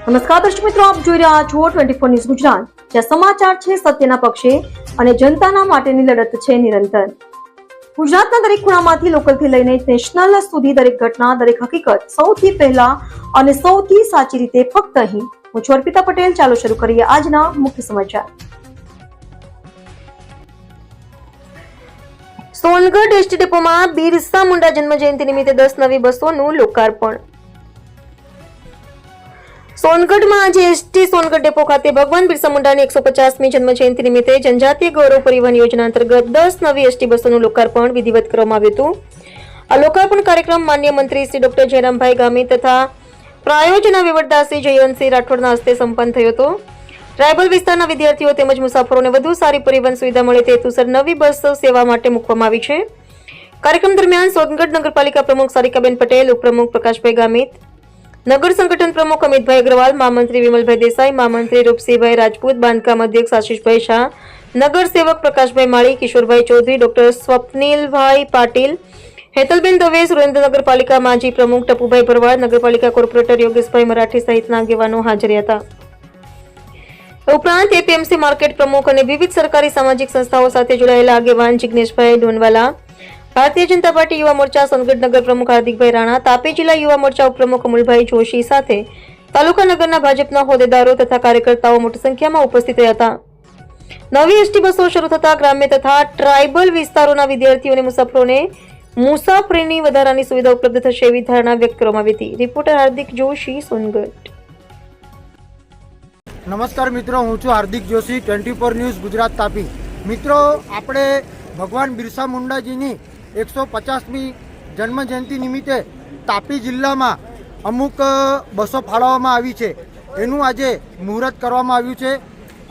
નમસ્કાર દર્શક મિત્રો, આપ જોઈ રહ્યા છો 24 ન્યૂઝ ગુજરાત, જ્યાં સમાચાર છે સત્યના પક્ષે અને જનતાના માટેની લડત છે નિરંતર। ગુજરાતના દરેક ખૂણામાંથી લોકલથી લઈને નેશનલ સુધી દરેક ઘટના, દરેક હકીકત સૌથી પહેલા અને સૌથી સાચી રીતે ફક્ત અહીં। હું છું અર્પિતા પટેલ। ચાલો શરૂ કરીએ આજના મુખ્ય સમાચાર। સોનગઢ એસટી ડેપોમાં બિરસા મુંડા જન્મ જયંતિ નિમિત્તે 10 નવી બસોનું લોકાર્પણ। સોનગઢમાં આજે એસટી સોનગઢ ડેપો ખાતે ભગવાન બિરસા મુંડાની 150મી જન્મ જયંતિ નિમિત્તે જનજાતીય ગૌરવ પરિવહન યોજના અંતર્ગત 10 નવી એસટી બસોનું લોકાર્પણ વિધિવત કરવામાં આવ્યું હતું। આ લોકાર્પણ કાર્યક્રમ માન્ય મંત્રી શ્રી ડોક્ટર જયરામભાઈ ગામી તથા પ્રાયોજના વહીવટદાર શ્રી જયવંતસિંહ રાઠોડના હસ્તે સંપન્ન થયો હતો। ટ્રાયબલ વિસ્તારના વિદ્યાર્થીઓ તેમજ મુસાફરોને વધુ સારી પરિવહન સુવિધા મળે તે હેતુસર નવી બસ સેવા માટે મૂકવામાં આવી છે। કાર્યક્રમ દરમિયાન સોનગઢ નગરપાલિકા પ્રમુખ સારિકાબેન પટેલ, ઉપપ્રમુખ પ્રકાશભાઈ ગામિત, નગર સંગઠન પ્રમુખ અમિતભાઈ અગ્રવાલ, મહામંત્રી વિમલભાઈ દેસાઈ, મહામંત્રી રૂપસિંહભાઈ રાજપૂત, બાંધકામ અધ્યક્ષ આશીષભાઈ શાહ, નગર સેવક પ્રકાશભાઈ માળી, કિશોરભાઈ ચૌધરી, ડોક્ટર સ્વપ્નિલભાઈ પાટીલ, હેતલબેન દવે, સુરેન્દ્રનગર માજી પ્રમુખ ટપુભાઈ ભરવાડ, નગરપાલિકા કોર્પોરેટર યોગેશભાઈ મરાઠી સહિતના આગેવાનો હાજર હતા। ઉપરાંત એપીએમસી માર્કેટ પ્રમુખ અને વિવિધ સરકારી સામાજિક સંસ્થાઓ સાથે જોડાયેલા આગેવાન જિગ્નેશભાઈ ડોનવાલા, ભારતીય જનતા પાર્ટી યુવા મોરચા સોનગઢ નગર પ્રમુખ હાર્દિકભાઈ રાણા, તાપી જિલ્લા યુવા મોરચા ઉપપ્રમુખ અમુલભાઈ જોશી સાથે તાલુકા નગરના ભાજપના હોદ્દેદારો તથા કાર્યકર્તાઓ મોટી સંખ્યામાં ઉપસ્થિત રહ્યા હતા। નવી એસટી બસો શરૂ થતા ગ્રામ્ય તથા ટ્રાયબલ વિસ્તારોના વિદ્યાર્થીઓ અને મુસાફરોને મુસાફરીની વધારાની સુવિધા ઉપલબ્ધ થશે એવી ધારણા વ્યક્ત કરવામાં આવી હતી। રિપોર્ટર હાર્દિક જોશી, સોનગઢ। નમસ્કાર મિત્રો, હું છું હાર્દિક જોશી, 24 ન્યૂઝ ગુજરાત તાપી। મિત્રો, આપણે ભગવાન બિરસા મુંડાજીની 150મી જન્મ જયંતિ નિમિત્તે તાપી જિલ્લામાં અમુક બસો ફાળવવામાં આવી છે। એનું આજે મુહૂર્ત કરવામાં આવ્યું છે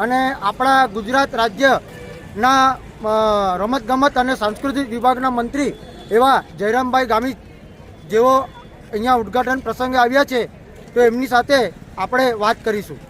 અને આપણા ગુજરાત રાજ્યના રમતગમત અને સાંસ્કૃતિક વિભાગના મંત્રી એવા જયરામભાઈ ગામી જેઓ અહીંયા ઉદ્ઘાટન પ્રસંગે આવ્યા છે, તો એમની સાથે આપણે વાત કરીશું।